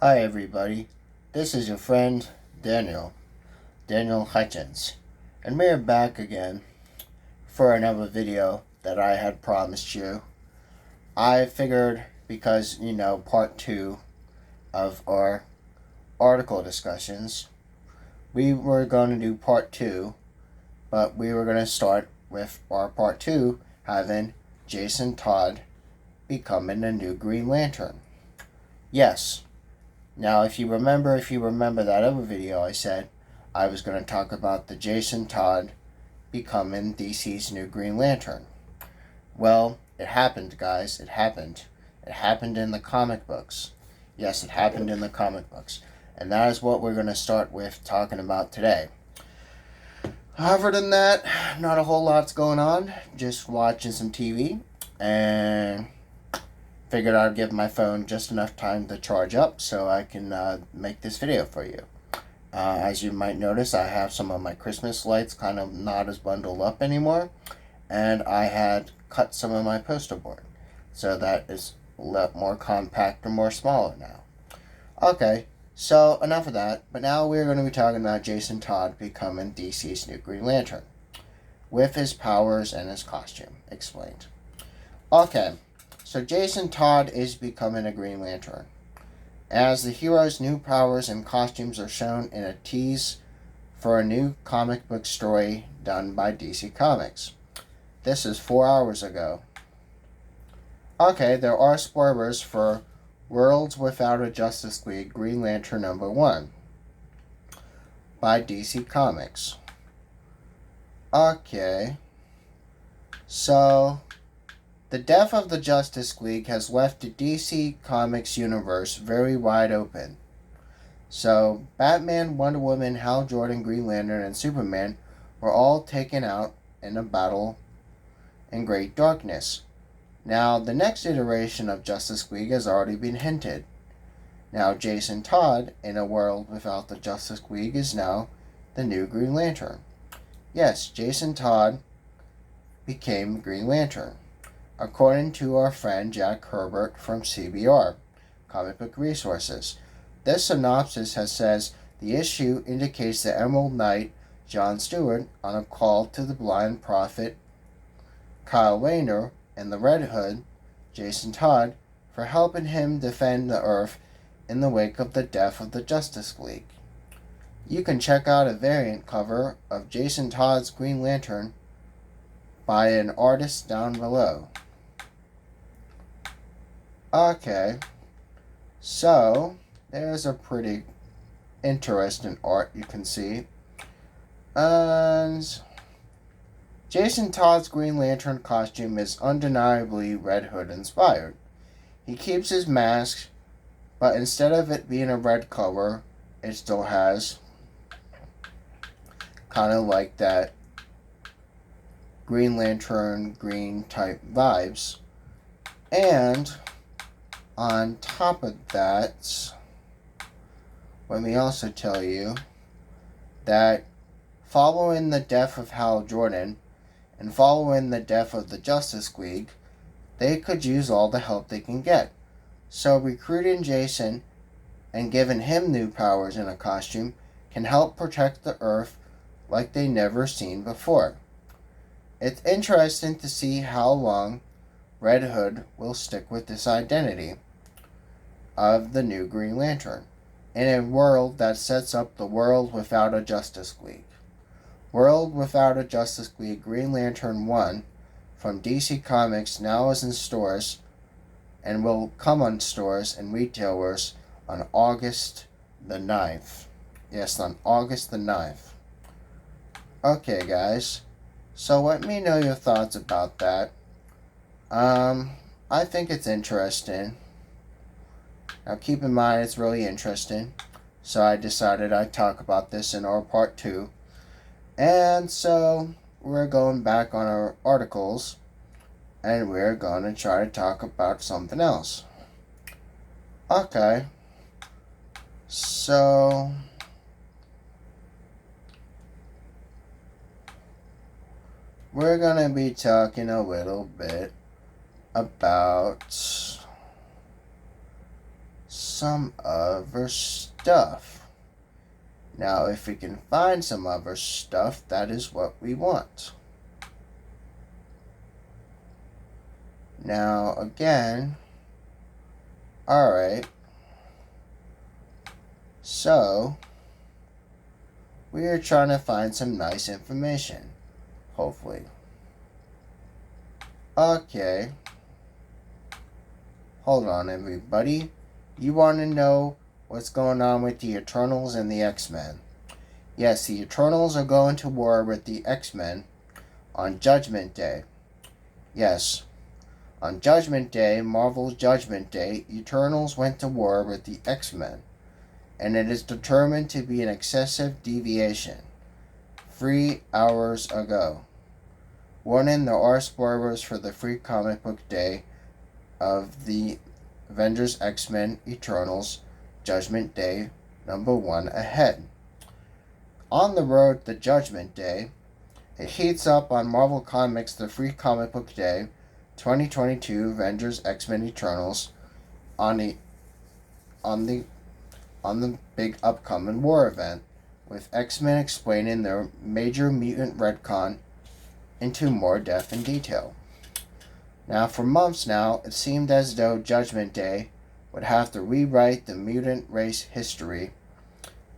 Hi everybody, this is your friend Daniel Hutchins, and we're back again for another video that I had promised you. I figured because, part 2 of our article discussions, we were going to do part 2, but we were going to start with our part 2 having Jason Todd becoming the new Green Lantern. Yes. Now, if you remember that other video I said I was going to talk about the Jason Todd becoming DC's new Green Lantern. Well, it happened, guys. It happened. It happened in the comic books. Yes, it happened in the comic books. And that is what we're going to start with talking about today. Other than that, not a whole lot's going on. Just watching some TV and figured I'd give my phone just enough time to charge up so I can make this video for you. As you might notice, I have some of my Christmas lights kind of not as bundled up anymore, and I had cut some of my poster board, so that is a lot more compact or more smaller now. Okay, so enough of that, but now we're going to be talking about Jason Todd becoming DC's new Green Lantern, with his powers and his costume explained. Okay. So Jason Todd is becoming a Green Lantern, as the hero's new powers and costumes are shown in a tease for a new comic book story done by DC Comics. This is 4 hours ago. Okay, there are spoilers for Worlds Without a Justice League Green Lantern #1 by DC Comics. Okay, so the death of the Justice League has left the DC Comics universe very wide open. So, Batman, Wonder Woman, Hal Jordan, Green Lantern, and Superman were all taken out in a battle in Great Darkness. Now, the next iteration of Justice League has already been hinted. Now, Jason Todd, in a world without the Justice League, is now the new Green Lantern. Yes, Jason Todd became Green Lantern, according to our friend Jack Herbert from CBR, Comic Book Resources. This synopsis says the issue indicates the Emerald Knight, John Stewart, on a call to the blind prophet Kyle Rayner and the Red Hood, Jason Todd, for helping him defend the Earth in the wake of the death of the Justice League. You can check out a variant cover of Jason Todd's Green Lantern by an artist down below. Okay, so there's a pretty interesting art you can see. And Jason Todd's Green Lantern costume is undeniably Red Hood inspired. He keeps his mask, but instead of it being a red color, it still has kind of like that Green Lantern green type vibes. And on top of that, let me also tell you that following the death of Hal Jordan and following the death of the Justice League, they could use all the help they can get. So recruiting Jason and giving him new powers in a costume can help protect the Earth like they never seen before. It's interesting to see how long Red Hood will stick with this identity of the new Green Lantern in a world that sets up the World Without a Justice League. World Without a Justice League Green Lantern 1 from DC Comics now is in stores and will come on stores and retailers on August the 9th. Yes, on August the 9th. Okay, guys. So let me know your thoughts about that. I think it's interesting. Now keep in mind it's really interesting. So I decided I'd talk about this in our part 2. And so we're going back on our articles and we're going to try to talk about something else. Okay. So we're going to be talking a little bit about some other stuff. Now, if we can find some other stuff, that is what we want. Now, again, alright, so we are trying to find some nice information, hopefully. Okay, hold on everybody, you want to know what's going on with the Eternals and the X-Men? Yes, the Eternals are going to war with the X-Men on Judgment Day. Yes, on Judgment Day, Marvel's Judgment Day, Eternals went to war with the X-Men, and it is determined to be an excessive deviation. 3 hours ago. Warning, there are spoilers for the free comic book day of the Avengers X-Men Eternals Judgment Day #1 ahead. On the road to Judgment Day, it heats up on Marvel Comics the free comic book day 2022 Avengers X-Men Eternals on the big upcoming war event, with X-Men explaining their major mutant retcon into more depth and detail. Now, for months now, it seemed as though Judgment Day would have to rewrite the mutant race history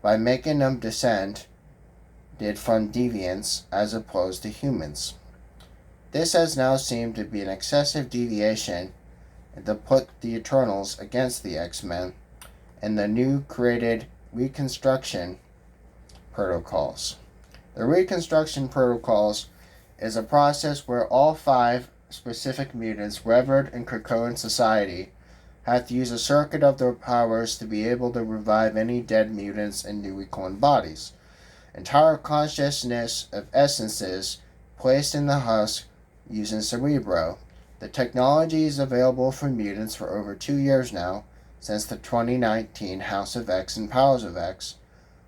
by making them descend from deviants as opposed to humans. This has now seemed to be an excessive deviation and to put the Eternals against the X-Men and the new created Reconstruction Protocols. The Reconstruction Protocols is a process where all 5 specific mutants revered in Krakoan society have to use a circuit of their powers to be able to revive any dead mutants in newly cloned bodies. Entire consciousness of essences placed in the husk using Cerebro. The technology is available for mutants for over 2 years now, since the 2019 House of X and Powers of X.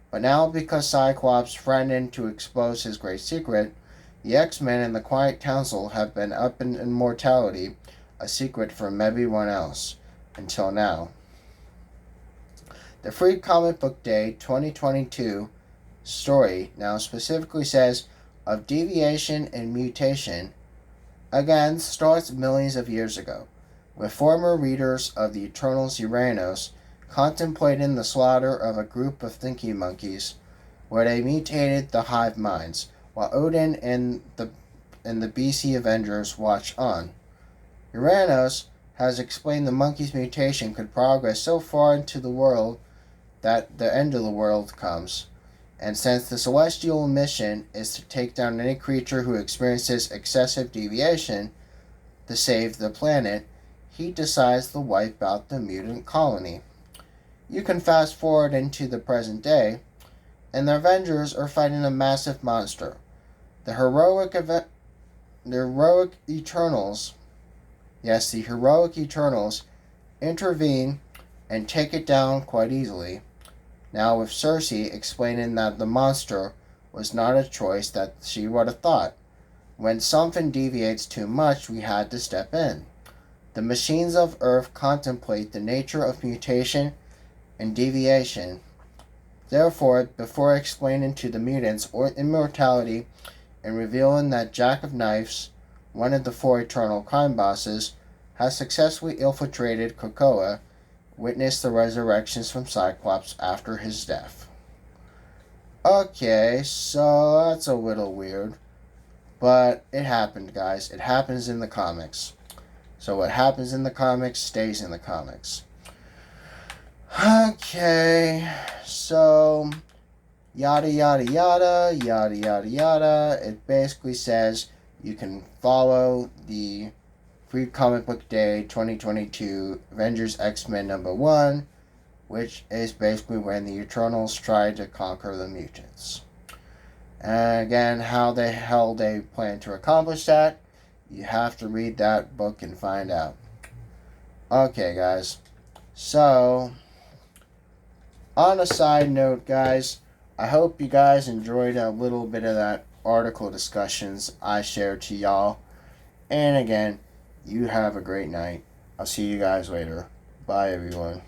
But now, because Cyclops threatened to expose his great secret, the X-Men and the Quiet Council have been up in Immortality, a secret from everyone else, until now. The Free Comic Book Day 2022 story now specifically says of deviation and mutation, again starts millions of years ago, with former readers of the Eternals Uranus contemplating the slaughter of a group of thinking monkeys, where they mutated the hive minds, while Odin and the BC Avengers watch on. Uranus has explained the monkey's mutation could progress so far into the world that the end of the world comes, and since the celestial mission is to take down any creature who experiences excessive deviation to save the planet, he decides to wipe out the mutant colony. You can fast forward into the present day, and the Avengers are fighting a massive monster. The heroic Eternals, yes, the heroic Eternals, intervene and take it down quite easily. Now, with Cersei explaining that the monster was not a choice that she would have thought. When something deviates too much, we had to step in. The machines of Earth contemplate the nature of mutation and deviation. Therefore, before explaining to the mutants or immortality and revealing that Jack of Knives, one of the 4 eternal crime bosses, has successfully infiltrated Krakoa, witness the resurrections from Cyclops after his death. Okay, so that's a little weird, but it happened, guys. It happens in the comics. So what happens in the comics stays in the comics. Okay, so yada yada yada, yada yada yada. It basically says you can follow the Free Comic Book Day 2022 Avengers X-Men #1, which is basically when the Eternals tried to conquer the mutants. And again, how the hell they plan to accomplish that, you have to read that book and find out. Okay, guys. So, on a side note, guys, I hope you guys enjoyed a little bit of that article discussions I shared to y'all. And again, you have a great night. I'll see you guys later. Bye, everyone.